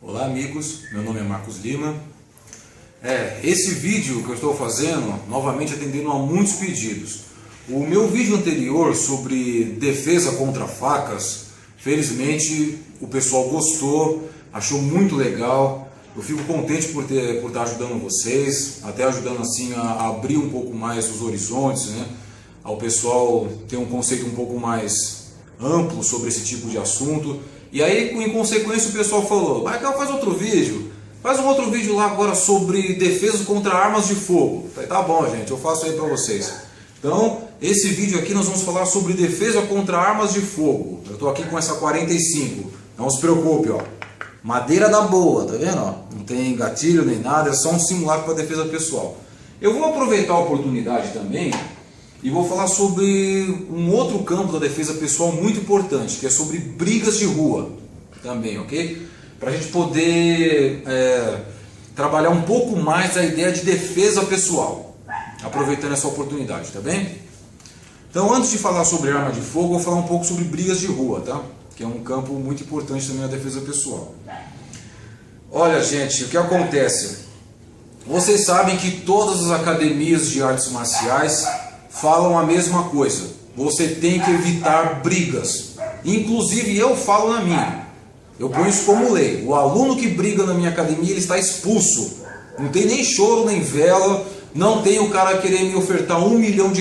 Olá amigos, meu nome é Marcos Lima. Esse vídeo que eu estou fazendo, novamente atendendo a muitos pedidos. O meu vídeo anterior sobre defesa contra facas, felizmente o pessoal gostou, achou muito legal. Eu fico contente por estar ajudando vocês, até ajudando assim a abrir um pouco mais os horizontes, né? Ao pessoal ter um conceito um pouco mais amplo sobre esse tipo de assunto. E aí, em consequência, o pessoal falou: Marcão, faz outro vídeo. Faz um outro vídeo lá agora sobre defesa contra armas de fogo. Falei, tá bom, gente, eu faço aí pra vocês. Então, esse vídeo aqui nós vamos falar sobre defesa contra armas de fogo. Eu tô aqui com essa 45. Não se preocupe, ó. Madeira da boa, tá vendo? Ó? Não tem gatilho nem nada, é só um simulacro para defesa pessoal. Eu vou aproveitar a oportunidade também e vou falar sobre um outro campo da defesa pessoal muito importante, que é sobre brigas de rua também, ok? Para a gente poder trabalhar um pouco mais a ideia de defesa pessoal, aproveitando essa oportunidade, tá bem? Então, antes de falar sobre arma de fogo, vou falar um pouco sobre brigas de rua, tá? Que é um campo muito importante também na defesa pessoal. Olha, gente, o que acontece? Vocês sabem que todas as academias de artes marciais falam a mesma coisa. Você tem que evitar brigas. Inclusive eu falo na minha. Eu ponho isso como lei. O aluno que briga na minha academia, ele está expulso. Não tem nem choro, nem vela. Não tem o cara querer me ofertar R$1 milhão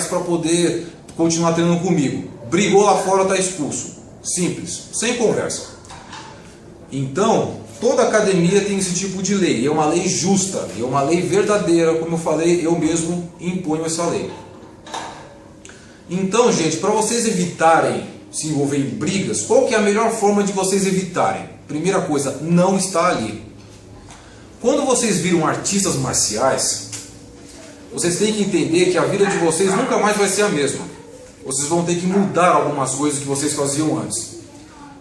para poder continuar treinando comigo. Brigou lá fora, está expulso. Simples, sem conversa. Então, toda academia tem esse tipo de lei. É uma lei justa, é uma lei verdadeira. Como eu falei, eu mesmo imponho essa lei. Então, gente, para vocês evitarem se envolver em brigas, qual que é a melhor forma de vocês evitarem? Primeira coisa, não estar ali. Quando vocês viram artistas marciais, vocês têm que entender que a vida de vocês nunca mais vai ser a mesma. Vocês vão ter que mudar algumas coisas que vocês faziam antes.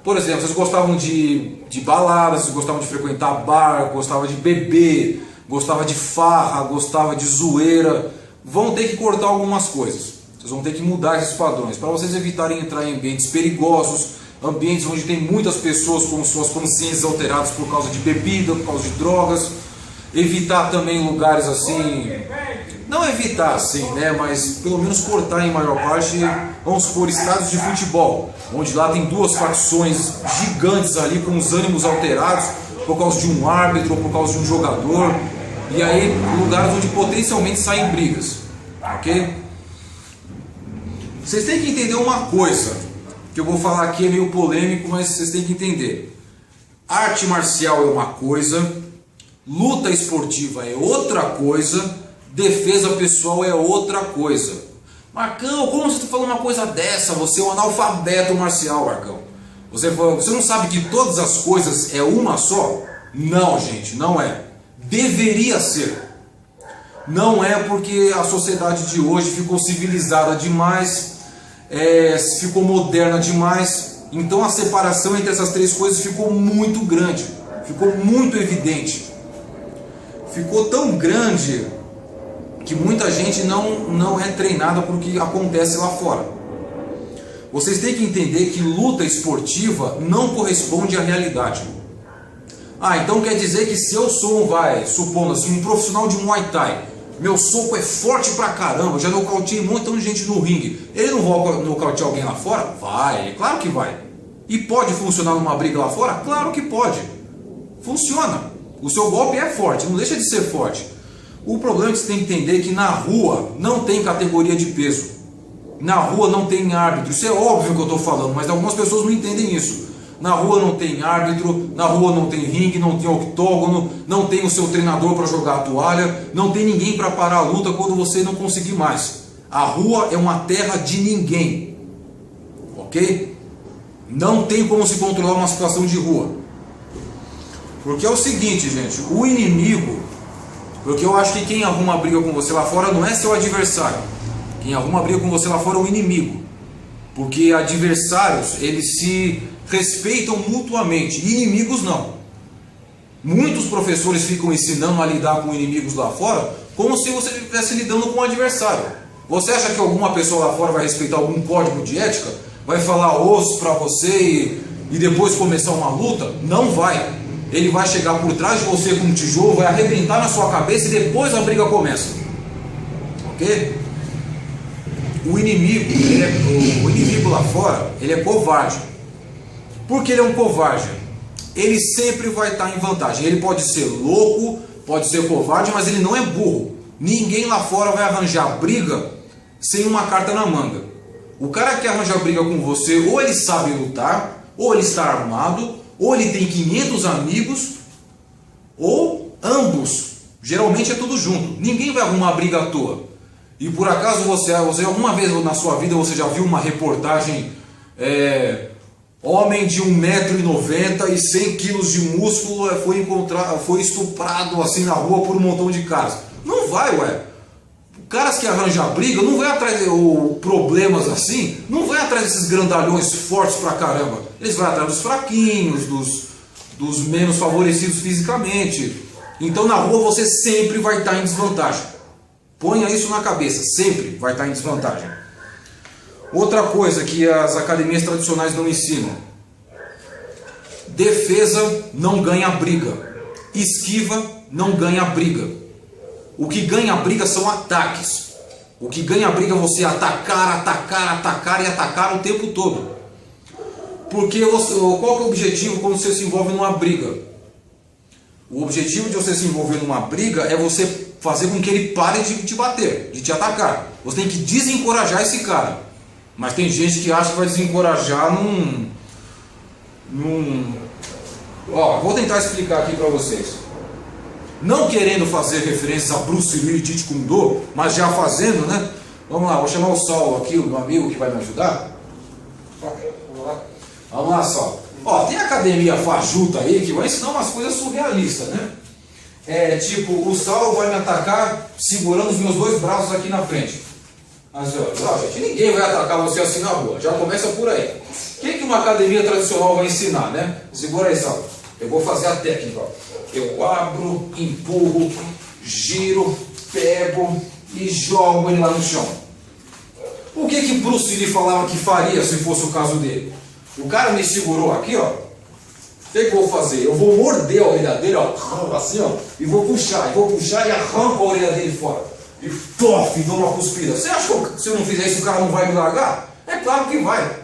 Por exemplo, vocês gostavam de baladas, vocês gostavam de frequentar bar, gostavam de beber, gostavam de farra, gostavam de zoeira. Vão ter que cortar algumas coisas. Vocês vão ter que mudar esses padrões para vocês evitarem entrar em ambientes perigosos, ambientes onde tem muitas pessoas com suas consciências alteradas por causa de bebida, por causa de drogas. Evitar também lugares assim, não evitar assim, né, mas pelo menos cortar em maior parte, vamos supor, estádios de futebol, onde lá tem duas facções gigantes ali com os ânimos alterados por causa de um árbitro ou por causa de um jogador, e aí lugares onde potencialmente saem brigas, ok? Vocês têm que entender uma coisa, que eu vou falar aqui é meio polêmico, mas vocês têm que entender. Arte marcial é uma coisa, luta esportiva é outra coisa, defesa pessoal é outra coisa. Marcão, como você está falando uma coisa dessa? Você é um analfabeto marcial, Marcão. Você não sabe que todas as coisas é uma só? Não, gente, não é. Deveria ser. Não é, porque a sociedade de hoje ficou civilizada demais, ficou moderna demais. Então a separação entre essas três coisas ficou muito grande, ficou muito evidente. Ficou tão grande que muita gente não é treinada para o que acontece lá fora. Vocês têm que entender que luta esportiva não corresponde à realidade. Então quer dizer que se eu sou, supondo assim, um profissional de Muay Thai, meu soco é forte pra caramba, já nocauteei um montão de gente no ringue, ele não vai nocautear alguém lá fora? Vai, claro que vai. E pode funcionar numa briga lá fora? Claro que pode. Funciona. O seu golpe é forte, não deixa de ser forte. O problema é que você tem que entender que na rua não tem categoria de peso. Na rua não tem árbitro. Isso é óbvio que eu estou falando, mas algumas pessoas não entendem isso. Na rua não tem árbitro, na rua não tem ringue, não tem octógono, não tem o seu treinador para jogar a toalha, não tem ninguém para parar a luta quando você não conseguir mais. A rua é uma terra de ninguém. Ok? Não tem como se controlar uma situação de rua. Porque é o seguinte, gente, o inimigo... Porque eu acho que quem arruma briga com você lá fora não é seu adversário. Quem arruma briga com você lá fora é o inimigo. Porque adversários, eles se respeitam mutuamente. Inimigos não. Muitos professores ficam ensinando a lidar com inimigos lá fora como se você estivesse lidando com um adversário. Você acha que alguma pessoa lá fora vai respeitar algum código de ética? Vai falar osso pra você e depois começar uma luta? Não vai. ele vai chegar por trás de você com um tijolo, vai arrebentar na sua cabeça e depois a briga começa. Ok? O inimigo lá fora, ele é covarde. Por que ele é um covarde? Ele sempre vai estar em vantagem. Ele pode ser louco, pode ser covarde, mas ele não é burro. Ninguém lá fora vai arranjar briga sem uma carta na manga. O cara que arranja briga com você, ou ele sabe lutar, ou ele está armado, ou ele tem 500 amigos, ou ambos. Geralmente é tudo junto. Ninguém vai arrumar briga à toa. E por acaso você alguma vez na sua vida você já viu uma reportagem, homem de 1,90 m e 100 kg de músculo foi estuprado assim na rua por um montão de caras? Não vai, ué. Caras que arranjam briga não vai atrás de problemas assim, não vai atrás desses grandalhões fortes pra caramba. Eles vão atrás dos fraquinhos, dos menos favorecidos fisicamente. Então na rua você sempre vai estar em desvantagem. Ponha isso na cabeça, sempre vai estar em desvantagem. Outra coisa que as academias tradicionais não ensinam: defesa não ganha briga, esquiva não ganha briga. O que ganha briga são ataques. O que ganha briga é você atacar e atacar o tempo todo. Porque qual que é o objetivo quando você se envolve numa briga? O objetivo de você se envolver numa briga é você fazer com que ele pare de te bater, de te atacar. Você tem que desencorajar esse cara. Mas tem gente que acha que vai desencorajar vou tentar explicar aqui para vocês. Não querendo fazer referências a Bruce Lee e Jeet Kune Do, mas já fazendo, né? Vamos lá, vou chamar o Saulo aqui, o meu amigo que vai me ajudar. Vamos lá, Saulo. Tem academia fajuta aí que vai ensinar umas coisas surrealistas, né? Tipo, o Saulo vai me atacar segurando os meus 2 braços aqui na frente. Mas, gente, ninguém vai atacar você assim na rua. Já começa por aí. O que uma academia tradicional vai ensinar, né? Segura aí, Saulo. Eu vou fazer a técnica, ó. Eu abro, empurro, giro, pego e jogo ele lá no chão. O que Bruce Lee falava que faria se fosse o caso dele? O cara me segurou aqui, ó. O que eu vou fazer? Eu vou morder a orelha dele, ó, assim, ó, e vou puxar e arranco a orelha dele fora. E pof, dou uma cuspida. Você acha que se eu não fizer isso o cara não vai me largar? É claro que vai.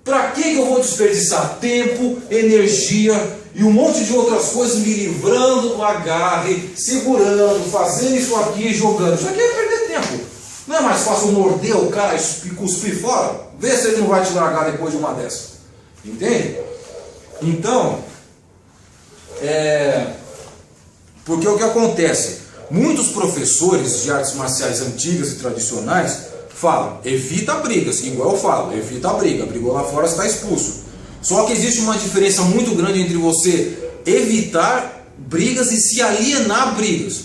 Pra que eu vou desperdiçar tempo, energia e um monte de outras coisas me livrando do agarre, segurando, fazendo isso aqui e jogando? Isso aqui é perder tempo. Não é mais fácil morder o cara e cuspir fora? Vê se ele não vai te largar depois de uma dessas. Entende? Então, porque o que acontece? Muitos professores de artes marciais antigas e tradicionais falam: evita brigas, igual eu falo, evita a briga, brigou lá fora, você está expulso. Só que existe uma diferença muito grande entre você evitar brigas e se alienar a brigas.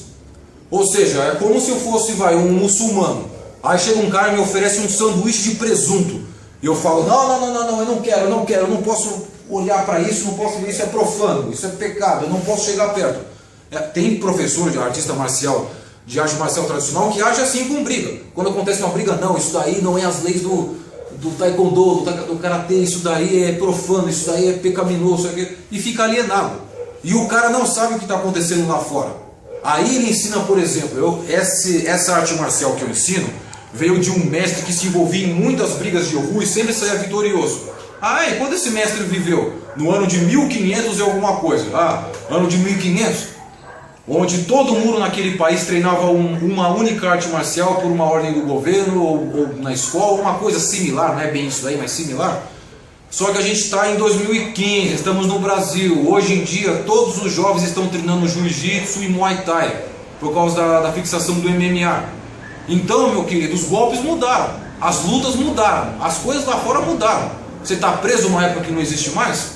Ou seja, é como se eu fosse um muçulmano. Aí chega um cara e me oferece um sanduíche de presunto. E eu falo: não, eu não quero, eu não posso olhar para isso, não posso ver, isso é profano, isso é pecado, eu não posso chegar perto. Tem professor de artista marcial, de arte marcial tradicional, que age assim com briga. Quando acontece uma briga, não, isso daí não é as leis do taekwondo, do karatê, isso daí é profano, isso daí é pecaminoso, e fica alienado. E o cara não sabe o que está acontecendo lá fora. Aí ele ensina, por exemplo, essa arte marcial que eu ensino veio de um mestre que se envolvia em muitas brigas de rua e sempre saía vitorioso. E quando esse mestre viveu? No ano de 1500 e alguma coisa. Ano de 1500? Onde todo mundo naquele país treinava uma única arte marcial por uma ordem do governo ou na escola, uma coisa similar, não é bem isso aí, mas similar. Só que a gente está em 2015, estamos no Brasil. Hoje em dia todos os jovens estão treinando jiu-jitsu e muay thai por causa da fixação do MMA. Então, meu querido, os golpes mudaram, as lutas mudaram, as coisas lá fora mudaram. Você está preso numa época que não existe mais?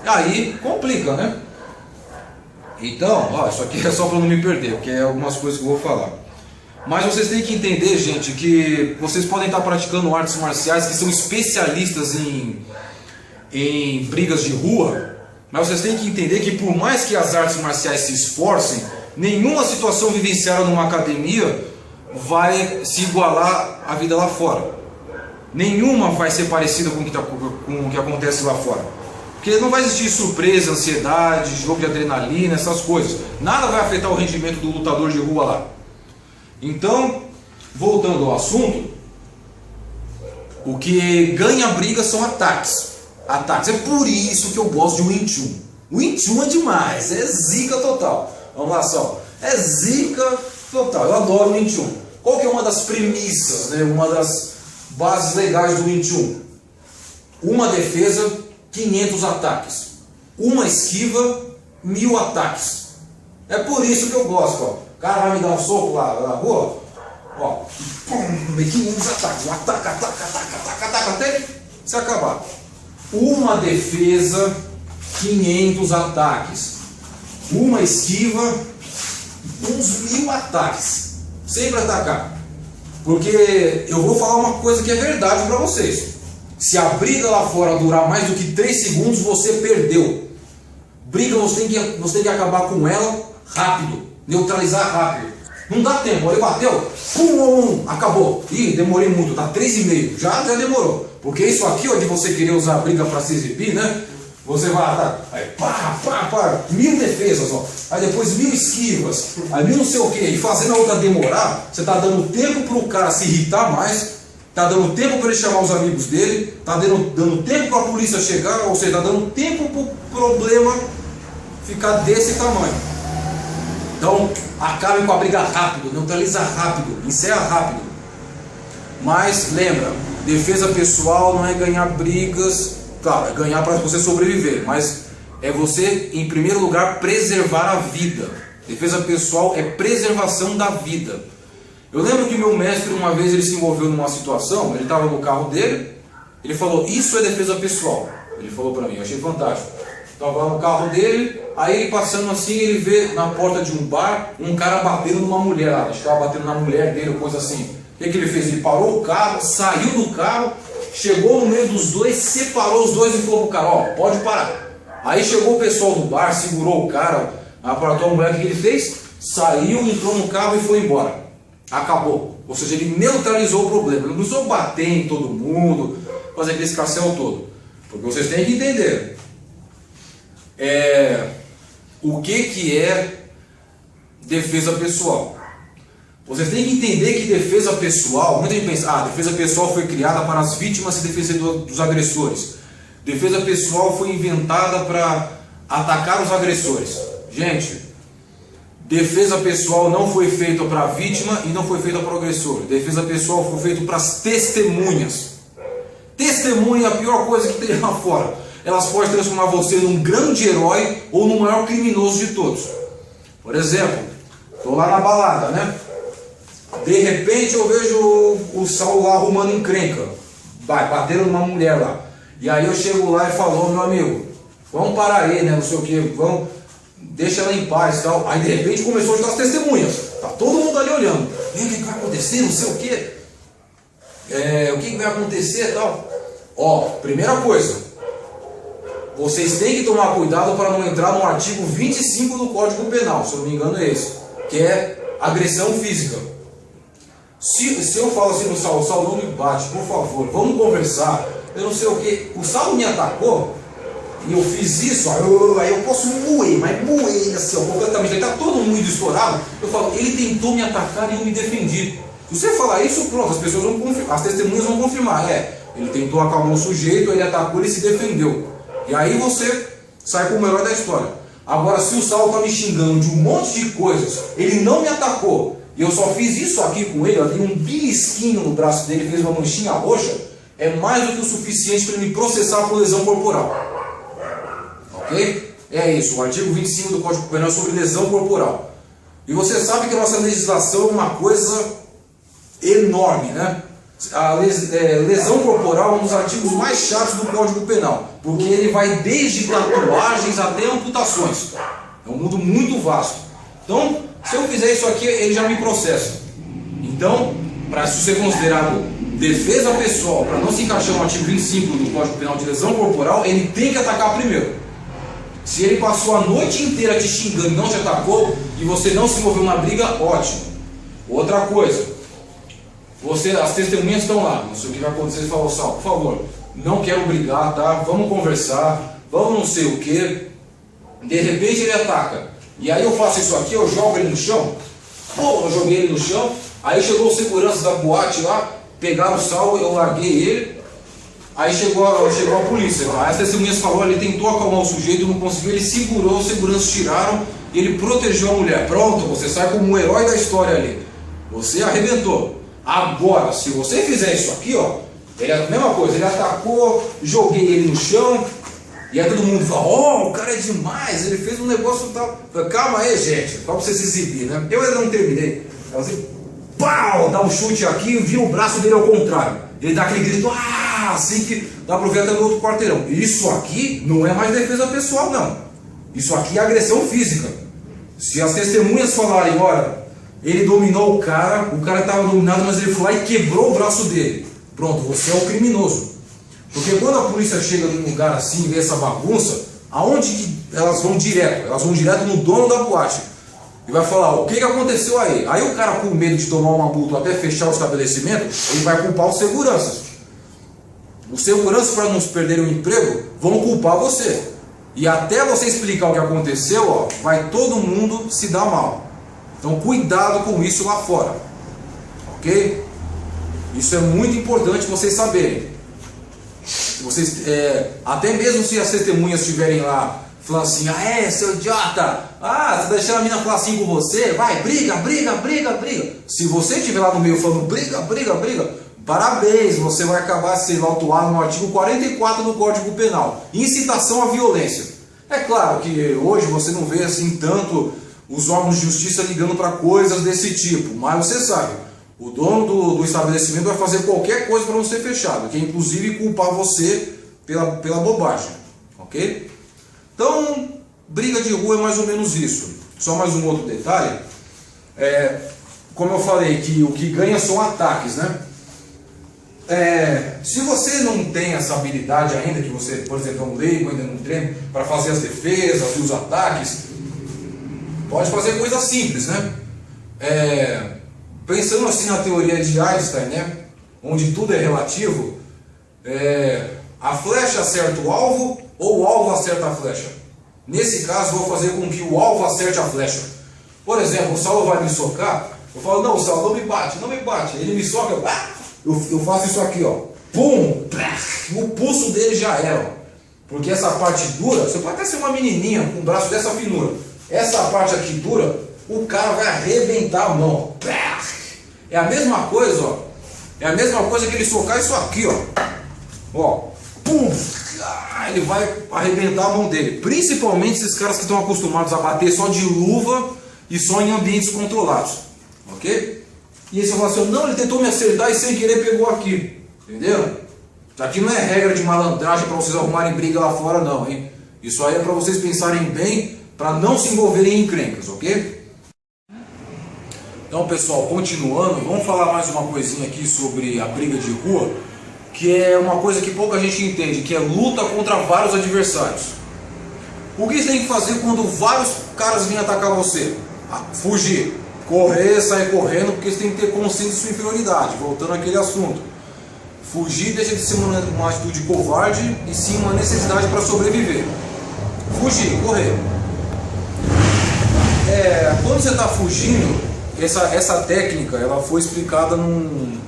Aí complica, né? Então, isso aqui é só para não me perder, porque é algumas coisas que eu vou falar. Mas vocês têm que entender, gente, que vocês podem estar praticando artes marciais que são especialistas em brigas de rua, mas vocês têm que entender que por mais que as artes marciais se esforcem, nenhuma situação vivenciada numa academia vai se igualar à vida lá fora. Nenhuma vai ser parecida com o que acontece lá fora. Porque não vai existir surpresa, ansiedade, jogo de adrenalina, essas coisas. Nada vai afetar o rendimento do lutador de rua lá. Então, voltando ao assunto, o que ganha briga são ataques. Ataques. É por isso que eu gosto de Wing Chun. Wing Chun é demais, é zica total. Vamos lá só. É zica total. Eu adoro Wing Chun. Qual que é uma das premissas, né? Uma das bases legais do Wing Chun? Uma defesa, 500 ataques. Uma esquiva, 1000 ataques. É por isso que eu gosto, ó. O cara vai me dar um soco lá na rua, ó, pum, 500 ataques. Ataca, ataca, ataca, ataca, ataca, até se acabar. Uma defesa, 500 ataques. Uma esquiva, uns 1000 ataques. Sempre atacar. Porque eu vou falar uma coisa que é verdade para vocês. Se a briga lá fora durar mais do que 3 segundos, você perdeu. Briga, você tem que acabar com ela rápido. Neutralizar rápido. Não dá tempo. Ele bateu, pum, acabou. Ih, demorei muito, tá 3,5. Já demorou. Porque isso aqui, ó, de você querer usar a briga para se exibir, né? Você vai, tá, aí pá, 1000 defesas, ó. Aí depois 1000 esquivas, aí 1000 não sei o que. E fazendo a outra demorar, você tá dando tempo pro cara se irritar mais, tá dando tempo para ele chamar os amigos dele, tá dando tempo para a polícia chegar, ou seja, tá dando tempo pro problema ficar desse tamanho. Então, acabe com a briga rápido, neutraliza rápido, encerra rápido. Mas lembra, defesa pessoal não é ganhar brigas. Claro, é ganhar para você sobreviver, mas é você, em primeiro lugar, preservar a vida. Defesa pessoal é preservação da vida. Eu lembro que meu mestre, uma vez, ele se envolveu numa situação, ele estava no carro dele, ele falou, isso é defesa pessoal. Ele falou para mim, eu achei fantástico. Estava lá no carro dele, aí ele passando assim, ele vê na porta de um bar, um cara batendo numa mulher lá, acho que estava batendo na mulher dele, ou coisa assim. O que ele fez? Ele parou o carro, saiu do carro, chegou no meio dos dois, separou os dois e falou pro cara, ó, pode parar. Aí chegou o pessoal do bar, segurou o cara, apartou a mulher, o que ele fez? Saiu, entrou no carro e foi embora. Acabou. Ou seja, ele neutralizou o problema. Ele não precisou bater em todo mundo, fazer aquele escarcéu todo. Porque vocês têm que entender. O que é defesa pessoal? Vocês têm que entender que defesa pessoal, muita gente pensa, defesa pessoal foi criada para as vítimas se defender dos agressores. Defesa pessoal foi inventada para atacar os agressores. Gente, defesa pessoal não foi feita para a vítima e não foi feita para o agressor. Defesa pessoal foi feita para as testemunhas. Testemunha é a pior coisa que tem lá fora. Elas podem transformar você num grande herói ou no maior criminoso de todos. Por exemplo, estou lá na balada, né? De repente eu vejo o Saulo lá arrumando encrenca, batendo numa mulher lá. E aí eu chego lá e falo, meu amigo, vamos parar aí, né? Não sei o que, vamos, deixa ela em paz e tal. Aí de repente começou a ajudar as testemunhas. Tá todo mundo ali olhando. O que vai acontecer? Não sei o que. O que vai acontecer e tal. Ó, primeira coisa, vocês têm que tomar cuidado para não entrar no artigo 25 do Código Penal, se eu não me engano é esse, que é agressão física. Se eu falo assim no Saulo, Saulo não me bate, por favor, vamos conversar, eu não sei o que, o Saulo me atacou e eu fiz isso, aí eu posso moer, mas moer assim, ó, completamente, ele está todo mundo estourado, eu falo, ele tentou me atacar e eu me defendi. Se você falar isso, pronto, as pessoas vão confirmar, as testemunhas vão confirmar, ele tentou acalmar o sujeito, ele atacou, ele se defendeu. E aí você sai como o herói da história. Agora, se o Saulo está me xingando de um monte de coisas, ele não me atacou, e eu só fiz isso aqui com ele, eu dei um belisquinho no braço dele, fez uma manchinha roxa, é mais do que o suficiente para ele me processar por lesão corporal. Ok? É isso, o artigo 25 do Código Penal é sobre lesão corporal. E você sabe que a nossa legislação é uma coisa enorme, né? A lesão corporal é um dos artigos mais chatos do Código Penal, porque ele vai desde tatuagens até amputações. É um mundo muito vasto. Então, se eu fizer isso aqui, ele já me processa. Então, para isso ser considerado defesa pessoal, para não se encaixar no artigo 25 do Código Penal de lesão corporal, ele tem que atacar primeiro. Se ele passou a noite inteira te xingando e não te atacou, e você não se envolveu na briga, ótimo. Outra coisa, as testemunhas estão lá, não sei o que vai acontecer, você falou, Saulo, por favor, não quero brigar, tá? Vamos conversar, vamos não sei o que. De repente ele ataca. E aí eu faço isso aqui, eu jogo ele no chão. Pô, eu joguei ele no chão. Aí chegou os seguranças da boate lá, pegaram o sal, eu larguei ele. Aí chegou a polícia. Aí as testemunhas falaram, ele tentou acalmar o sujeito, não conseguiu, ele segurou, os seguranças tiraram e ele protegeu a mulher. Pronto, você sai como um herói da história ali. Você arrebentou. Agora, se você fizer isso aqui, ó, ele é a mesma coisa, ele atacou, joguei ele no chão, e aí todo mundo fala, oh, o cara é demais, ele fez um negócio tal. Calma aí, gente, só pra você se exibir, né? Eu ainda não terminei. Aí você, pau, dá um chute aqui e vira o braço dele ao contrário. Ele dá aquele grito, assim que dá pra ver até no outro quarteirão. Isso aqui não é mais defesa pessoal, não. Isso aqui é agressão física. Se as testemunhas falarem, olha, ele dominou o cara estava dominado, mas ele foi lá e quebrou o braço dele. Pronto, você é o criminoso. Porque quando a polícia chega num lugar assim e vê essa bagunça, aonde que elas vão direto? Elas vão direto no dono da boate. E vai falar, o que aconteceu aí? Aí o cara, com medo de tomar uma multa até fechar o estabelecimento, ele vai culpar os seguranças. Os seguranças, para não perderem o emprego, vão culpar você. E até você explicar o que aconteceu, ó, vai todo mundo se dar mal. Então cuidado com isso lá fora. Ok? Isso é muito importante vocês saberem. Vocês, até mesmo se as testemunhas estiverem lá falando assim, seu idiota, você tá deixando a mina falar assim com você, vai, briga. Se você estiver lá no meio falando briga, parabéns, você vai acabar sendo autuado no artigo 44 do Código Penal, incitação à violência. É claro que hoje você não vê assim tanto os órgãos de justiça ligando para coisas desse tipo, mas você sabe, o dono do estabelecimento vai fazer qualquer coisa para não ser fechado, que é inclusive culpar você pela bobagem, ok? Então, briga de rua é mais ou menos isso. Só mais um outro detalhe, como eu falei, que o que ganha são ataques, né? Se você não tem essa habilidade ainda, que você, por exemplo, é um leigo, ainda não treina, para fazer as defesas e os ataques, pode fazer coisas simples, né? Pensando assim na teoria de Einstein, né? Onde tudo é relativo, a flecha acerta o alvo ou o alvo acerta a flecha? Nesse caso, vou fazer com que o alvo acerte a flecha. Por exemplo, o Saulo vai me socar, eu falo, não, Saulo, não me bate. Ele me soca, eu faço isso aqui, ó. Pum! O pulso dele já era, ó. Porque essa parte dura, você pode até ser uma menininha com um braço dessa finura. Essa parte aqui dura, o cara vai arrebentar a mão. É a mesma coisa, ó. É a mesma coisa que ele socar isso aqui, ó. Pum! Ele vai arrebentar a mão dele. Principalmente esses caras que estão acostumados a bater só de luva e só em ambientes controlados. Ok? E aí você fala assim, não, ele tentou me acertar e sem querer pegou aqui. Entenderam? Aqui não é regra de malandragem para vocês arrumarem briga lá fora, não, hein? Isso aí é para vocês pensarem bem, para não se envolverem em encrencas, ok? Então, pessoal, continuando, vamos falar mais uma coisinha aqui sobre a briga de rua, que é uma coisa que pouca gente entende, que é luta contra vários adversários. O que você tem que fazer quando vários caras vêm atacar você? Fugir, correr, sair correndo, porque você tem que ter consciência de sua inferioridade, voltando àquele assunto. Fugir deixa de ser uma atitude covarde e sim uma necessidade para sobreviver. Fugir, correr. Quando você está fugindo, essa técnica ela foi explicada num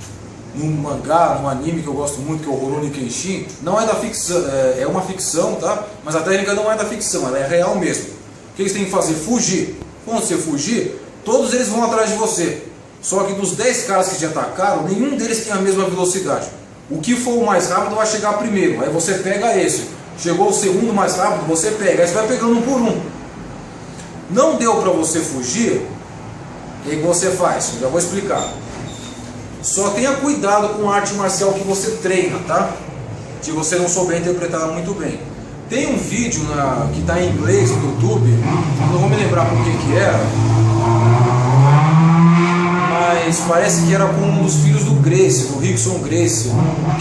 mangá, num anime que eu gosto muito, que é o Rurouni Kenshin. Não é da ficção, é uma ficção, tá? Mas a técnica não é da ficção, ela é real mesmo. O que eles têm que fazer? Fugir. Quando você fugir, todos eles vão atrás de você. Só que dos 10 caras que te atacaram, nenhum deles tem a mesma velocidade. O que for o mais rápido vai chegar primeiro, aí você pega esse. Chegou o segundo mais rápido, você pega, aí você vai pegando um por um. Não deu para você fugir, o que você faz? Eu já vou explicar. Só tenha cuidado com a arte marcial que você treina, tá? Se você não souber interpretar ela muito bem. Tem um vídeo que está em inglês no YouTube, não vou me lembrar por que era, mas parece que era com um dos filhos do Gracie, do Rickson Gracie,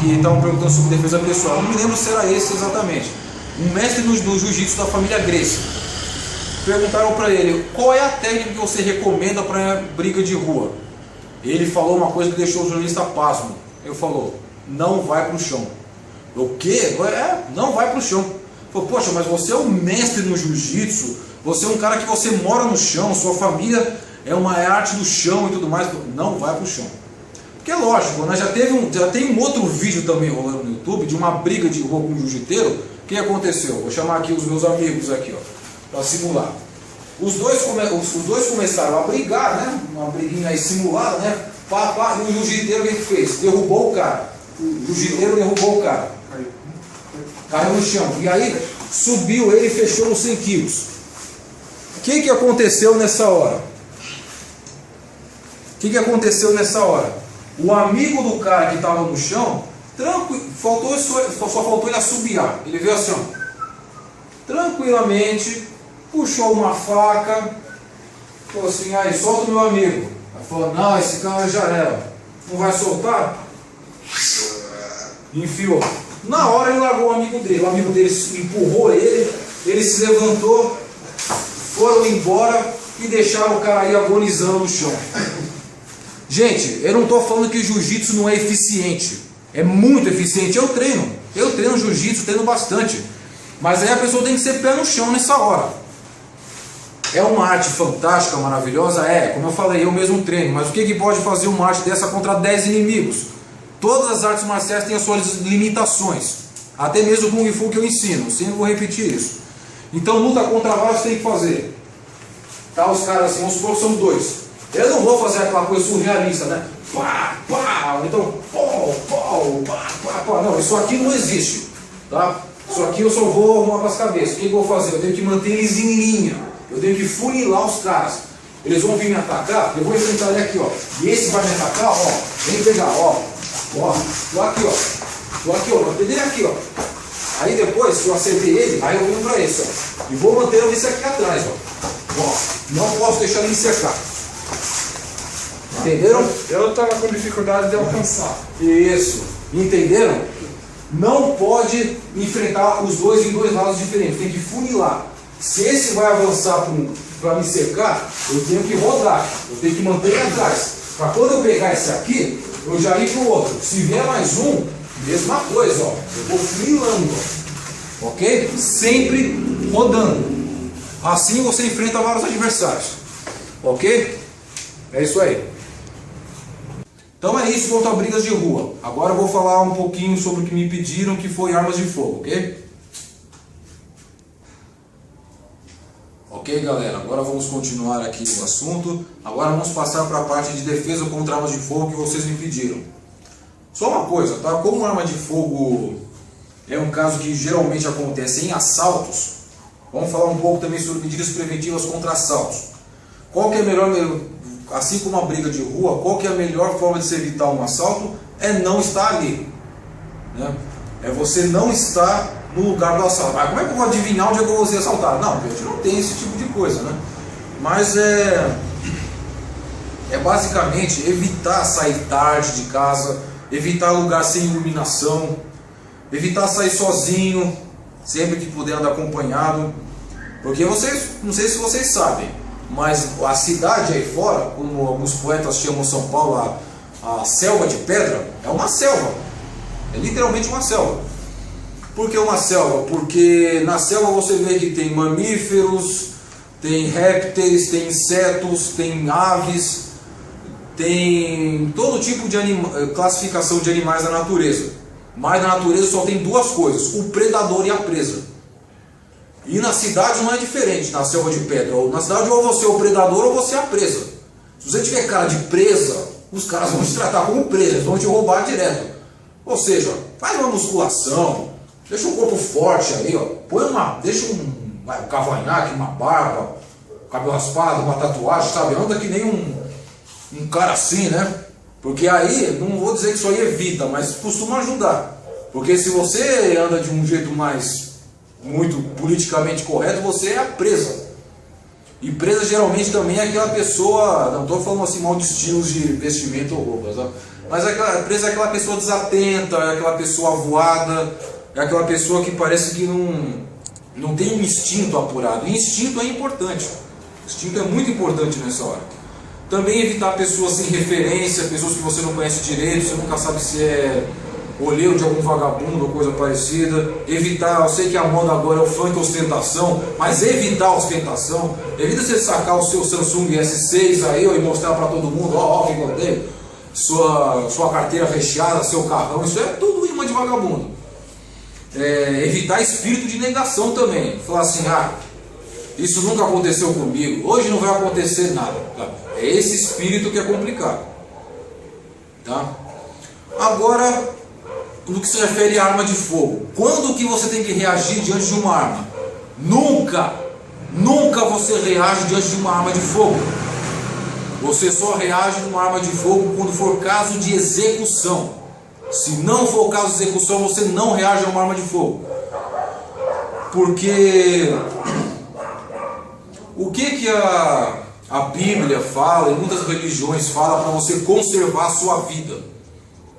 que estavam perguntando sobre defesa pessoal. Não me lembro se era esse exatamente. Um mestre do jiu-jitsu da família Gracie. Perguntaram para ele, qual é a técnica que você recomenda para briga de rua? Ele falou uma coisa que deixou o jornalista pasmo. Ele falou, não vai para o chão. O quê? Não vai para o chão. Falou, poxa, mas você é um mestre no jiu-jitsu, você é um cara que você mora no chão, sua família é uma arte do chão e tudo mais. Não vai pro chão. Porque é lógico, né? Já tem um outro vídeo também rolando no YouTube de uma briga de rua com um jiu-jiteiro. O que aconteceu? Vou chamar aqui os meus amigos aqui, ó, para simular. Os dois começaram a brigar, né? Uma briguinha aí simulada, né? Pá, pá, e o jiu-jiteiro o que fez? Derrubou o cara. O jiu-jiteiro derrubou o cara. Caiu no chão. E aí subiu ele e fechou nos 100 quilos. O que aconteceu nessa hora? O que aconteceu nessa hora? O amigo do cara que estava no chão, só faltou ele assobiar. Ele veio assim, ó, tranquilamente, puxou uma faca, falou assim, aí, solta o meu amigo. Ele falou, não, esse cara é jarela, não vai soltar? Enfiou. Na hora ele largou o amigo dele empurrou ele se levantou, foram embora e deixaram o cara aí agonizando no chão. Gente, eu não estou falando que o jiu-jitsu não é eficiente, é muito eficiente, eu treino jiu-jitsu, treino bastante, mas aí a pessoa tem que ser pé no chão nessa hora. É uma arte fantástica, maravilhosa? É, como eu falei, eu mesmo treino, mas o que pode fazer uma arte dessa contra 10 inimigos? Todas as artes marciais têm as suas limitações, até mesmo o Kung Fu que eu ensino, sempre vou repetir isso. Então luta contra vários tem que fazer. Tá, os caras assim, vamos supor que são dois. Eu não vou fazer aquela coisa surrealista, né? Pá, pá, então, pau, pau, pá, pá, pá. Não, isso aqui não existe, tá? Isso aqui eu só vou arrumar para as cabeças. O que eu vou fazer? Eu tenho que manter eles em linha. Eu tenho que funilar os caras. Eles vão vir me atacar, eu vou enfrentar ele aqui, ó. E esse vai me atacar, ó. Vem pegar, ó. Ó, tô aqui, ó. Tô aqui, ó. Mantendo ele aqui, ó. Aí depois que eu acertei ele, aí eu venho para esse, ó. E vou manter esse aqui atrás, ó. Ó, não posso deixar ele me cercar. Entenderam? Eu estava com dificuldade de alcançar. Isso. Entenderam? Não pode enfrentar os dois em dois lados diferentes. Tem que funilar. Se esse vai avançar para me cercar, eu tenho que rodar. Eu tenho que manter ele atrás. Para quando eu pegar esse aqui, eu já ir para o outro. Se vier mais um, mesma coisa, ó. Eu vou funilando, ó. Ok? Sempre rodando. Assim você enfrenta vários adversários. Ok? É isso aí. Então é isso quanto a brigas de rua. Agora eu vou falar um pouquinho sobre o que me pediram, que foi armas de fogo, ok? Ok, galera, agora vamos continuar aqui o assunto. Agora vamos passar para a parte de defesa contra armas de fogo que vocês me pediram. Só uma coisa, tá? Como arma de fogo é um caso que geralmente acontece em assaltos, vamos falar um pouco também sobre medidas preventivas contra assaltos. Qual que é a melhor... Assim como a briga de rua, qual que é a melhor forma de se evitar um assalto? É não estar ali, né? É você não estar no lugar do assalto. Mas como é que eu vou adivinhar onde é que eu vou ser assaltado? Não, a gente não tem esse tipo de coisa, né? Mas é basicamente evitar sair tarde de casa, evitar lugar sem iluminação, evitar sair sozinho, sempre que puder andar acompanhado. Porque vocês, não sei se vocês sabem, mas a cidade aí fora, como alguns poetas chamam São Paulo, a selva de pedra, é uma selva. É literalmente uma selva. Por que uma selva? Porque na selva você vê que tem mamíferos, tem répteis, tem insetos, tem aves, tem todo tipo de classificação de animais da natureza. Mas na natureza só tem duas coisas, o predador e a presa. E na cidade não é diferente, na selva de pedra. Na cidade ou você é o predador ou você é a presa. Se você tiver cara de presa, os caras vão te tratar como presa, eles vão te roubar direto. Ou seja, faz uma musculação, deixa um corpo forte aí, ó. Deixa um cavanhaque, uma barba, cabelo raspado, uma tatuagem, sabe? Anda que nem um cara assim, né? Porque aí, não vou dizer que isso aí evita, mas costuma ajudar. Porque se você anda de um jeito muito politicamente correto, você é a presa. E presa geralmente também é aquela pessoa, não estou falando assim mal de estilos de vestimento ou roupas, tá? Mas presa é aquela pessoa desatenta, é aquela pessoa avoada, é aquela pessoa que parece que não tem um instinto apurado. E instinto é importante, instinto é muito importante nessa hora. Também evitar pessoas sem referência, pessoas que você não conhece direito, você nunca sabe se é olheiro de algum vagabundo ou coisa parecida. Evitar, eu sei que a moda agora é o funk ostentação, mas evitar a ostentação. Evita você sacar o seu Samsung S6 aí ó, e mostrar para todo mundo, ó, que eu tenho, sua carteira recheada, seu carrão, isso é tudo imã de vagabundo. Evitar espírito de negação também. Falar assim, isso nunca aconteceu comigo, hoje não vai acontecer nada. Tá? É esse espírito que é complicado. Tá? Agora, no que se refere à arma de fogo, quando que você tem que reagir diante de uma arma? Nunca você reage diante de uma arma de fogo. Você só reage numa arma de fogo quando for caso de execução. Se não for caso de execução, você não reage a uma arma de fogo. Porque o que a Bíblia fala, e muitas religiões falam, para você conservar a sua vida,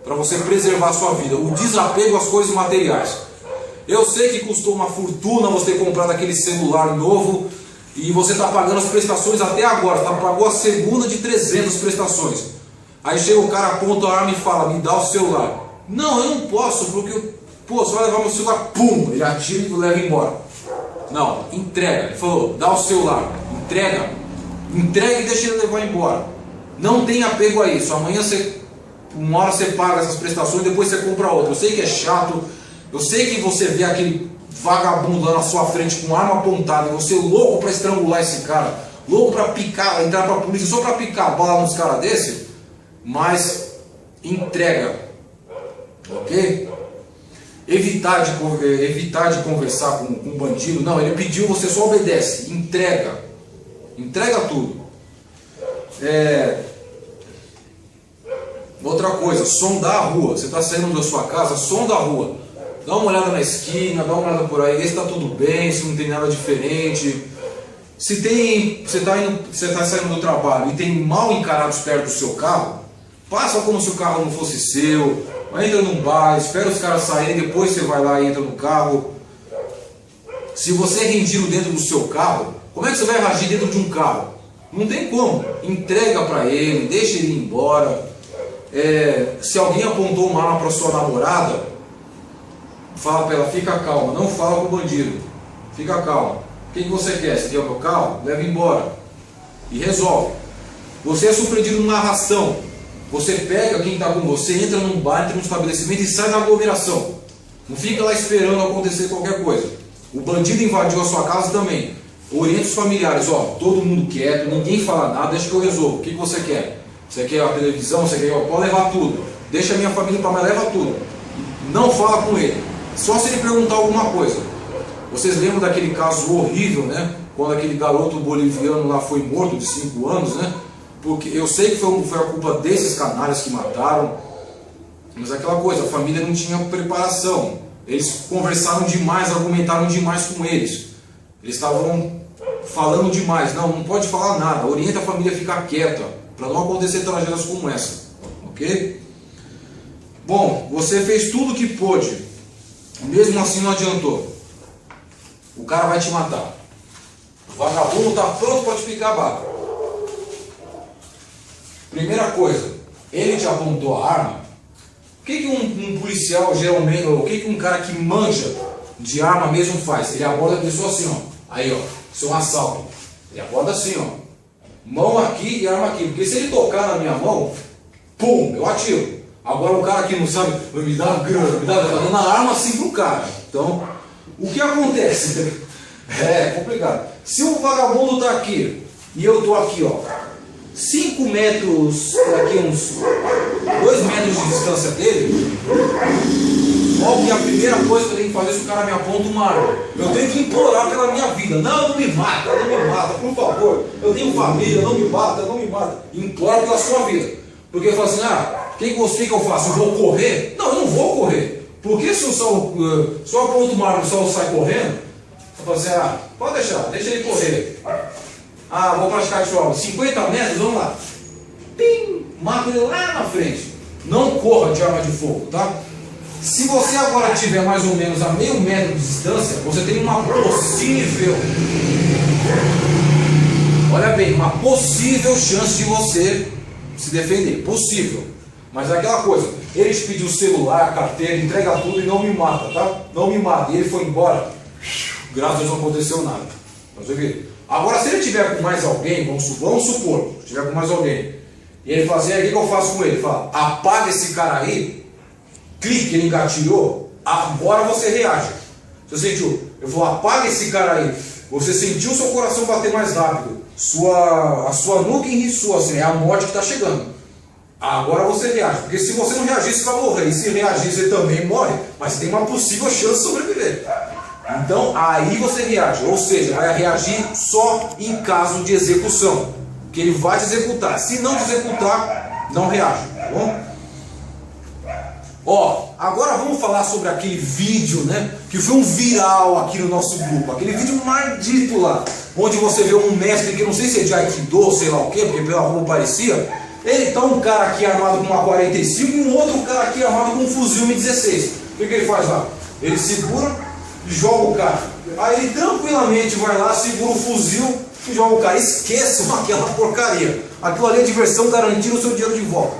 para você preservar a sua vida, o desapego às coisas materiais. Eu sei que custou uma fortuna você ter comprado aquele celular novo e você está pagando as prestações até agora, pagou a segunda de 300 prestações. Aí chega o cara, aponta a arma e fala, me dá o celular. Não, eu não posso, porque você vai levar meu celular, pum, ele atira e leva embora. Não, entrega. Ele falou, dá o celular, entrega e deixa ele levar embora. Não tem apego a isso. Amanhã uma hora você paga essas prestações, depois você compra outra. Eu sei que é chato, eu sei que você vê aquele vagabundo lá na sua frente com arma apontada, e você louco para estrangular esse cara, louco para picar, entrar para a polícia só para picar a bala nos caras desse, mas entrega, ok? Evitar de conversar com um bandido. Não, ele pediu, você só obedece. Entrega tudo. Outra coisa, sondar a rua. Você está saindo da sua casa, sonda a rua. Dá uma olhada na esquina, dá uma olhada por aí, vê se está tudo bem, se não tem nada diferente. Se você está saindo do trabalho e tem mal encarados perto do seu carro, passa como se o carro não fosse seu. Entra num bar, espera os caras saírem, depois você vai lá e entra no carro. Se você é rendido dentro do seu carro, como é que você vai reagir dentro de um carro? Não tem como. Entrega para ele, deixa ele ir embora. Se alguém apontou uma arma para sua namorada, fala para ela, fica calma, não fala com o bandido. Fica calma. O que você quer? Você quer o meu carro? Leva embora. E resolve. Você é surpreendido numa arração. Você pega quem está com você, entra num bar, entra num estabelecimento e sai da aglomeração. Não fica lá esperando acontecer qualquer coisa. O bandido invadiu a sua casa também. Orienta os familiares, todo mundo quieto, ninguém fala nada, deixa que eu resolvo. O que você quer? Você quer a televisão? Você quer? Pode levar tudo. Deixa a minha família para mais, leva tudo. Não fala com ele. Só se ele perguntar alguma coisa. Vocês lembram daquele caso horrível, né? Quando aquele garoto boliviano lá foi morto de 5 anos, né? Porque eu sei que foi a culpa desses canalhas que mataram, mas aquela coisa, a família não tinha preparação. Eles conversaram demais, argumentaram demais com eles. Eles estavam falando demais. Não pode falar nada. Orienta a família a ficar quieta, para não acontecer tragédias como essa. Ok? Bom, você fez tudo o que pôde. Mesmo assim não adiantou. O cara vai te matar. O vagabundo está pronto para te picar a bala. Primeira coisa, ele te apontou a arma. O que um policial geralmente, ou o que um cara que manja de arma mesmo faz? Ele aborda a pessoa assim, Aí, isso é um assalto. Ele aborda assim, Mão aqui e arma aqui. Porque se ele tocar na minha mão, pum, eu atiro. Agora o cara que não sabe, me dá uma grana, tá dando a arma assim pro cara. Então, o que acontece? É complicado. Se o vagabundo tá aqui e eu tô aqui, 5 metros, daqui uns 2 metros de distância dele, qual que é a primeira coisa que eu tenho que fazer se o cara me aponta uma arma? Eu tenho que implorar pela minha vida. Não me mata, por favor. Eu tenho família, não me mata. Implora pela sua vida. Porque eu falo assim, o que eu faço? Eu vou correr? Não, eu não vou correr. Porque se eu só aponto uma arma e só sai correndo, eu falo assim, pode deixa ele correr. Vou praticar de forma 50 metros, vamos lá. Pim, mato ele lá na frente. Não corra de arma de fogo, tá? Se você agora tiver mais ou menos a meio metro de distância, você tem uma possível, olha bem, uma possível chance de você se defender. Possível. Mas é aquela coisa, ele te pediu celular, carteira, entrega tudo e não me mata, tá? Não me mata. E ele foi embora, graças a Deus não aconteceu nada. Você vê? Agora, se ele tiver com mais alguém, vamos supor, se tiver com mais alguém, e ele fala assim, aí o que eu faço com ele? Ele fala, apaga esse cara aí, clique, ele engatilhou, agora você reage. Você sentiu? Eu falo, apaga esse cara aí. Você sentiu o seu coração bater mais rápido, a sua nuca enriçou, assim, é a morte que está chegando. Agora você reage, porque se você não reagir, você vai morrer. E se reagir, você também morre, mas tem uma possível chance de sobreviver. Então, aí você reage, ou seja, vai reagir só em caso de execução, que ele vai te executar. Se não te executar, não reage, tá bom? Ó, agora vamos falar sobre aquele vídeo, né, que foi um viral aqui no nosso grupo, aquele vídeo maldito lá, onde você vê um mestre que não sei se é de Aikido, sei lá o que, porque pela roupa parecia, ele tá um cara aqui armado com uma 45 e um outro cara aqui armado com um fuzil M16. O que ele faz lá? Ele segura e joga o cara. Aí ele tranquilamente vai lá, segura o fuzil e joga o cara. Esqueçam aquela porcaria. Aquilo ali é diversão, garantindo o seu dinheiro de volta.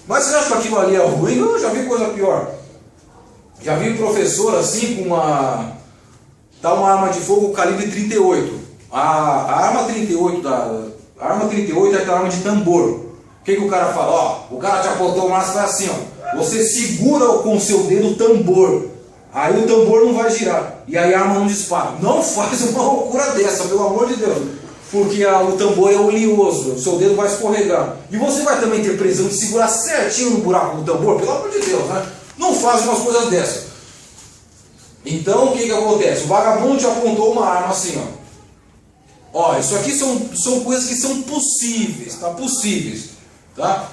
Mas você acha que aquilo ali é ruim? Eu já vi coisa pior. Já vi um professor assim com uma arma de fogo calibre 38. A arma 38 a arma 38 é aquela arma de tambor. O que o cara fala? Ó, o cara te apontou o maço, faz assim, ó. Você segura com o seu dedo o tambor. Aí o tambor não vai girar. E aí a arma não dispara. Não faz uma loucura dessa, pelo amor de Deus. Porque o tambor é oleoso, o seu dedo vai escorregar. E você vai também ter pressão de segurar certinho no buraco do tambor, pelo amor de Deus, né? Não faz umas coisas dessas. Então o que acontece? O vagabundo te apontou uma arma assim, ó. Ó, isso aqui são coisas que são possíveis, tá? Possíveis, tá?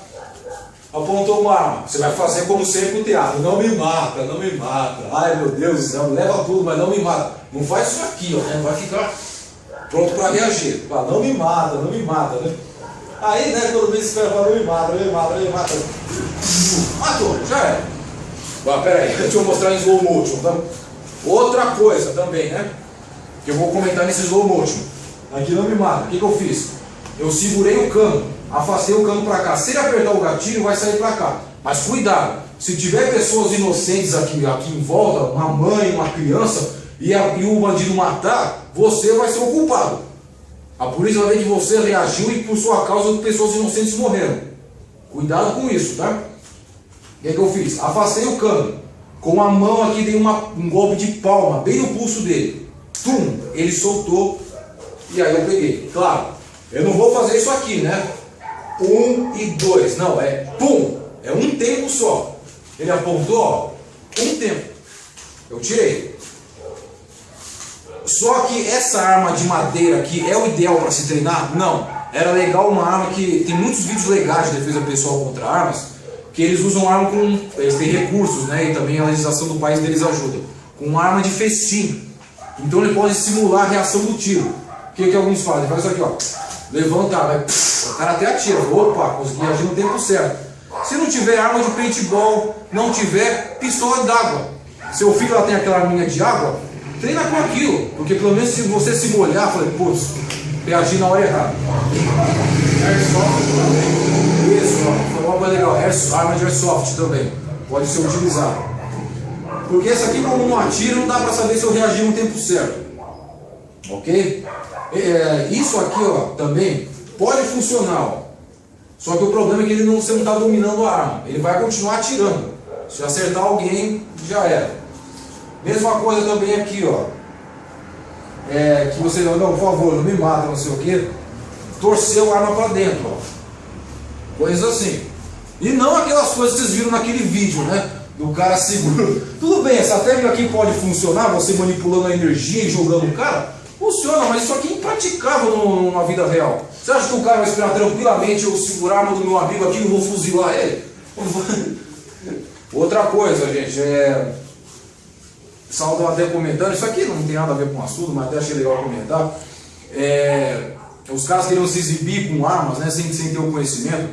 Apontou uma arma, você vai fazer como sempre o teatro. Não me mata, não me mata. Ai meu Deus do céu, leva tudo, mas não me mata. Não faz isso aqui, ó, né? Vai ficar pronto para reagir. Fala, não me mata, não me mata, né? Aí, né, todo mundo espera, não me mata, não me mata, não me mata. Matou, já é. Mas pera aí, deixa eu mostrar em slow motion, tá? Outra coisa também, né? Que eu vou comentar nesse slow motion. Aqui não me mata. O que eu fiz? Eu segurei o cano, afastei o cano para cá. Se ele apertar o gatilho, vai sair para cá. Mas cuidado, se tiver pessoas inocentes aqui em volta, uma mãe, uma criança, e o bandido matar, você vai ser o culpado. A polícia vai ver que você reagiu e por sua causa pessoas inocentes morreram. Cuidado com isso, tá? O que eu fiz? Afastei o cano. Com a mão aqui dei um golpe de palma, bem no pulso dele. Tum! Ele soltou. E aí eu peguei. Claro, eu não vou fazer isso aqui, né? 1 e 2. Não, é pum! É um tempo só. Ele apontou, ó, um tempo. Eu tirei. Só que essa arma de madeira aqui é o ideal para se treinar? Não. Era legal uma arma que... Tem muitos vídeos legais de defesa pessoal contra armas, que eles usam arma com... Eles têm recursos, né? E também a legislação do país deles ajuda. Com uma arma de festim. Então ele pode simular a reação do tiro. O que alguns fazem? Faz isso aqui, ó. Levanta, vai, o cara até atira. Opa, consegui agir no tempo certo. Se não tiver arma de paintball, não tiver pistola d'água. Seu filho lá tem aquela arminha de água, treina com aquilo. Porque pelo menos se você se molhar, falei, putz, reagir na hora errada. Airsoft também. Isso, ó, foi uma coisa legal. Arma de airsoft também. Pode ser utilizado. Porque essa aqui, como não atira, não dá pra saber se eu reagir no tempo certo. Ok? Isso aqui, ó, também pode funcionar, ó. Só que o problema é que você não está dominando a arma. Ele vai continuar atirando. Se acertar alguém, já era. Mesma coisa também aqui, ó. Que você não, por favor, não me mata, não sei o que. Torceu a arma para dentro, ó. Coisas assim. E não aquelas coisas que vocês viram naquele vídeo, né? Do cara seguro. Tudo bem, essa técnica aqui pode funcionar, você manipulando a energia e jogando o cara. Funciona, mas isso aqui é impraticável na vida real. Você acha que o cara vai esperar tranquilamente eu segurar a arma do meu amigo aqui e não vou fuzilar ele? Outra coisa, gente, Saulo até comentando, isso aqui não tem nada a ver com o assunto, mas até achei legal comentar. Os caras queriam se exibir com armas, né, sem ter o conhecimento.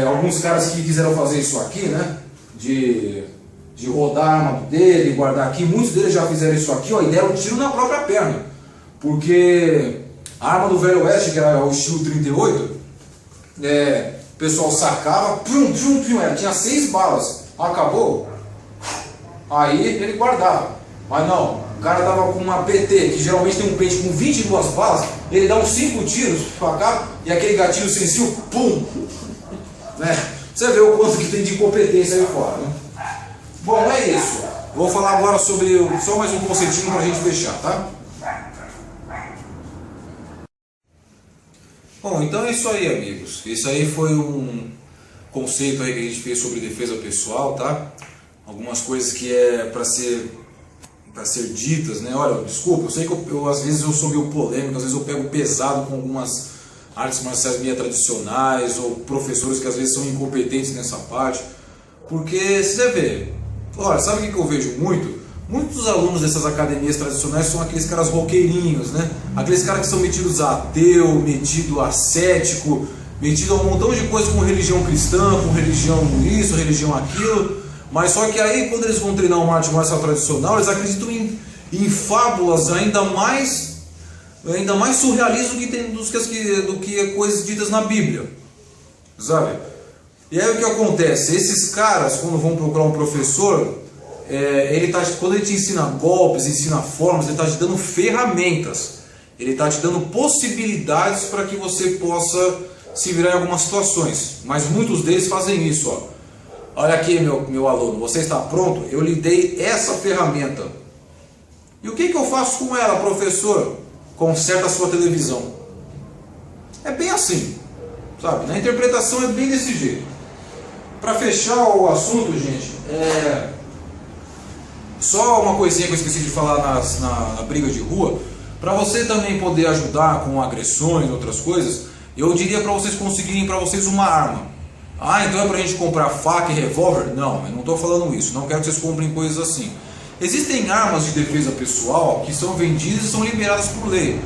Alguns caras que quiseram fazer isso aqui, né, de rodar a arma dele, guardar aqui, muitos deles já fizeram isso aqui, ó, e deram um tiro na própria perna. Porque a arma do Velho Oeste, que era o estilo 38, pessoal sacava, pum, pum, pum, tinha 6 balas. Acabou? Aí ele guardava. Mas não, o cara tava com uma PT, que geralmente tem um pente com 22 balas, ele dá uns 5 tiros pra cá, e aquele gatilho sensível, pum! Né? Você vê o quanto que tem de incompetência aí fora, né? Bom, é isso. Vou falar agora sobre só mais um conceitinho pra gente fechar, tá? Bom, então é isso aí, amigos. Esse aí foi um conceito aí que a gente fez sobre defesa pessoal, tá? Algumas coisas que é para ser ditas, né? Olha, desculpa, eu sei que eu às vezes eu sou meio polêmico, às vezes eu pego pesado com algumas artes marciais meio tradicionais ou professores que às vezes são incompetentes nessa parte, porque você vê, olha, sabe o que eu vejo muito? Muitos alunos dessas academias tradicionais são aqueles caras roqueirinhos, né? Aqueles caras que são metidos a ateu, metido a cético, metido a um montão de coisa com religião cristã, com religião isso, religião aquilo. Mas só que aí quando eles vão treinar uma arte marcial tradicional, eles acreditam em fábulas ainda mais surrealistas do que coisas ditas na Bíblia, sabe? E aí o que acontece? Esses caras, quando vão procurar um professor, quando ele te ensina golpes, ensina formas, ele está te dando ferramentas, ele está te dando possibilidades para que você possa se virar em algumas situações. Mas muitos deles fazem isso, ó. Olha aqui, meu aluno, você está pronto? Eu lhe dei essa ferramenta. E o que eu faço com ela, professor? Conserta a sua televisão. É bem assim, sabe? Na interpretação é bem desse jeito. Para fechar o assunto, gente, só uma coisinha que eu esqueci de falar na briga de rua. Para você também poder ajudar com agressões e outras coisas, eu diria para vocês conseguirem para vocês uma arma. Ah, então é pra gente comprar faca e revólver? Não, eu não estou falando isso, não quero que vocês comprem coisas assim. Existem armas de defesa pessoal que são vendidas e são liberadas por lei,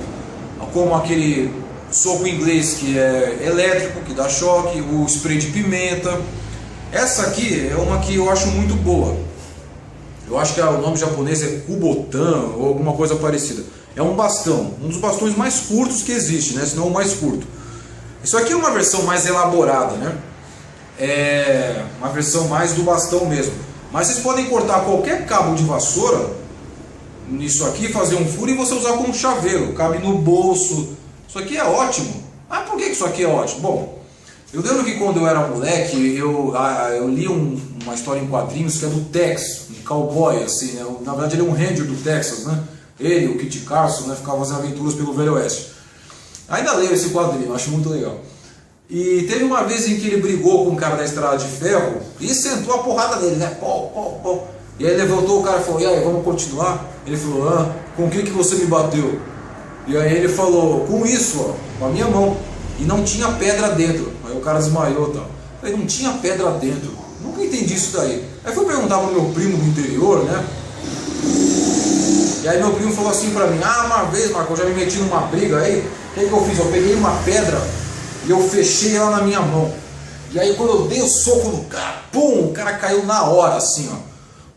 como aquele soco inglês que é elétrico, que dá choque, o spray de pimenta. Essa aqui é uma que eu acho muito boa. Eu acho que o nome japonês é Kubotan ou alguma coisa parecida. É um bastão, um dos bastões mais curtos que existe, né? Se não o mais curto. Isso aqui é uma versão mais elaborada, né? É uma versão mais do bastão mesmo. Mas vocês podem cortar qualquer cabo de vassoura nisso aqui, fazer um furo e você usar como chaveiro. Cabe no bolso. Isso aqui é ótimo. Ah, por que isso aqui é ótimo? Bom, eu lembro que quando eu era moleque, eu li uma história em quadrinhos que é do Tex, um cowboy, assim, né? Na verdade ele é um ranger do Texas, né? Ele, o Kit Carson, né? Ficavam fazendo aventuras pelo Velho Oeste. Ainda leio esse quadrinho, acho muito legal. E teve uma vez em que ele brigou com um cara da Estrada de Ferro e sentou a porrada dele, né? Pô, pô, pô. E aí levantou o cara e falou, e aí, vamos continuar? Ele falou, com o que você me bateu? E aí ele falou, com isso, ó, com a minha mão. E não tinha pedra dentro. Aí o cara desmaiou e tal. Aí não tinha pedra dentro. Nunca entendi isso daí. Aí fui perguntar pro meu primo do interior, né? E aí meu primo falou assim pra mim, uma vez, Marco, eu já me meti numa briga aí. O que eu fiz? Eu peguei uma pedra e eu fechei ela na minha mão. E aí quando eu dei o soco no cara, pum, o cara caiu na hora, assim, ó.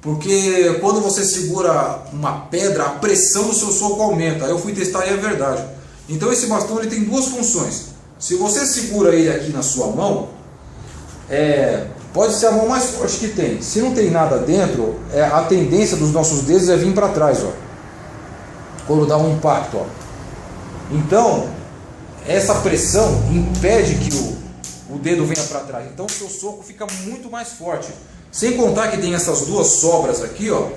Porque quando você segura uma pedra, a pressão do seu soco aumenta. Aí eu fui testar e é verdade. Então esse bastão ele tem duas funções. Se você segura ele aqui na sua mão, pode ser a mão mais forte que tem. Se não tem nada dentro, a tendência dos nossos dedos é vir para trás, ó. Quando dá um impacto, ó. Então, essa pressão impede que o dedo venha para trás. Então o seu soco fica muito mais forte. Sem contar que tem essas duas sobras aqui, ó.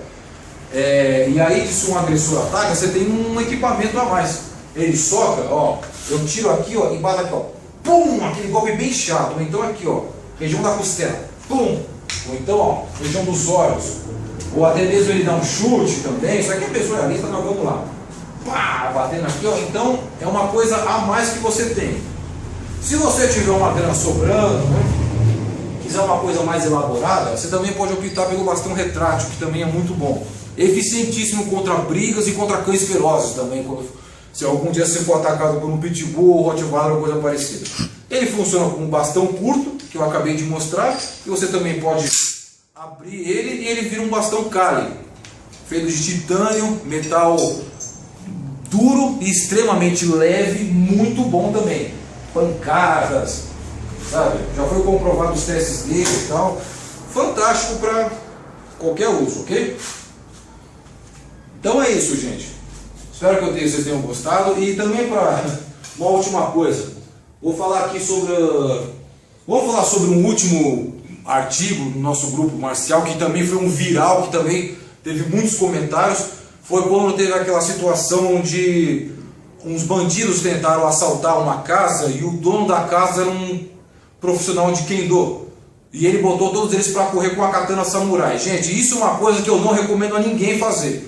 E aí, se um agressor ataca, você tem um equipamento a mais. Ele soca, ó. Eu tiro aqui, ó, e bato aqui, ó. Pum! Aquele golpe bem chato. Ou então aqui, ó. Região da costela. Pum! Ou então, ó, região dos olhos. Ou até mesmo ele dá um chute também. Isso aqui é pessoa realista, nós vamos lá. Pá! Batendo aqui, ó. Então, é uma coisa a mais que você tem. Se você tiver uma grana sobrando, né? Quiser uma coisa mais elaborada, você também pode optar pelo bastão retrátil, que também é muito bom. Eficientíssimo contra brigas e contra cães ferozes também, se algum dia você for atacado por um pitbull ou rottweiler ou coisa parecida. Ele funciona com um bastão curto, que eu acabei de mostrar, e você também pode abrir ele e ele vira um bastão Kali, feito de titânio, metal duro e extremamente leve, muito bom também. Pancadas, sabe? Já foi comprovado os testes dele e tal. Fantástico para qualquer uso, ok? Então é isso, gente. Espero que vocês tenham gostado. E também para uma última coisa, vou falar aqui sobre... Vamos falar sobre um último artigo no nosso grupo marcial, que também foi um viral, que também teve muitos comentários. Foi quando teve aquela situação onde uns bandidos tentaram assaltar uma casa e o dono da casa era um profissional de Kendo. E ele botou todos eles para correr com a katana samurai. Gente, isso é uma coisa que eu não recomendo a ninguém fazer.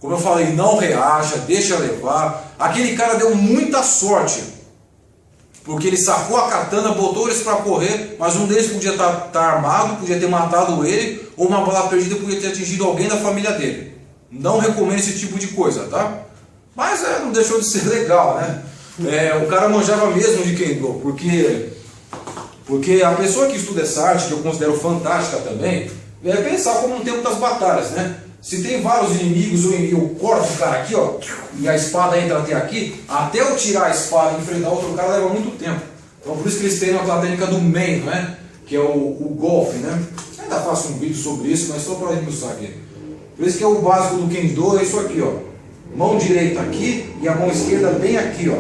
Como eu falei, não reaja, deixa levar. Aquele cara deu muita sorte, porque ele sacou a katana, botou eles para correr, mas um deles podia estar armado, podia ter matado ele, ou uma bala perdida podia ter atingido alguém da família dele. Não recomendo esse tipo de coisa, tá? Mas não deixou de ser legal, né? O cara manjava mesmo de Kendo, porque a pessoa que estuda essa arte, que eu considero fantástica também, é pensar como no tempo das batalhas, né? Se tem vários inimigos, eu corto o cara aqui, ó, e a espada entra até aqui, até eu tirar a espada e enfrentar outro cara leva muito tempo. Então por isso que eles treinam aquela técnica do main, né? Que é o golfe, né? Ainda faço um vídeo sobre isso, mas só para ilustrar aqui. Por isso que é o básico do Kendo, é isso aqui, ó. Mão direita aqui e a mão esquerda bem aqui, ó.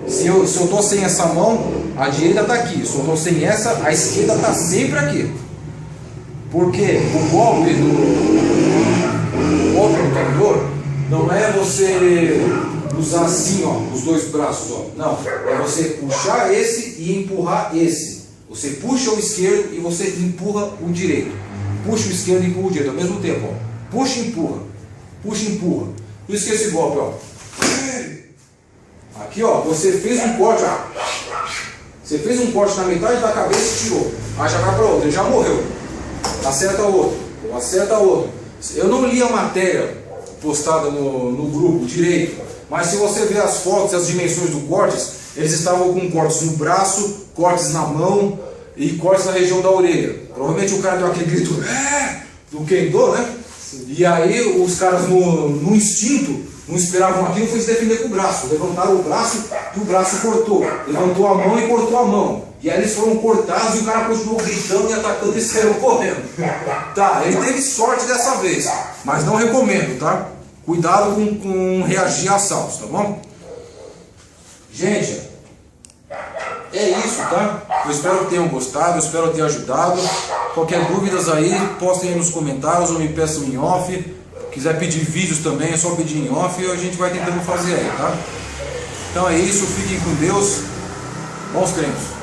Se eu tô sem essa mão, a direita está aqui. Se eu tô sem essa, a esquerda está sempre aqui. Porque o golpe do outro Kendo não é você usar assim, ó, os dois braços, ó. Não, é você puxar esse e empurrar esse. Você puxa o esquerdo e você empurra o direito. Puxa o esquerdo e empurra o direito ao mesmo tempo, ó. Puxa e empurra. Puxa e empurra. Por isso que esse golpe, ó. Aqui, ó, você fez um corte, ó. Você fez um corte na metade da cabeça e tirou. Aí já vai para outro, ele já morreu. Acerta outro, ou acerta outro. Eu não li a matéria postada no grupo direito, mas se você ver as fotos e as dimensões do cortes, eles estavam com cortes no braço, cortes na mão e cortes na região da orelha. Provavelmente o cara deu aquele grito do Kendo, né? E aí os caras no instinto não esperavam aquilo, foi se defender com o braço. Levantaram o braço e o braço cortou. Levantou a mão e cortou a mão. E aí eles foram cortados e o cara continuou gritando e atacando e saiu correndo. Tá, ele teve sorte dessa vez, mas não recomendo, tá? Cuidado com reagir a assaltos, tá bom? Gente, é isso, tá? Eu espero que tenham gostado, eu espero ter ajudado. Qualquer dúvidas aí, postem aí nos comentários ou me peçam em off. Quiser pedir vídeos também, é só pedir em off e a gente vai tentando fazer aí, tá? Então é isso, fiquem com Deus. Bons treinos.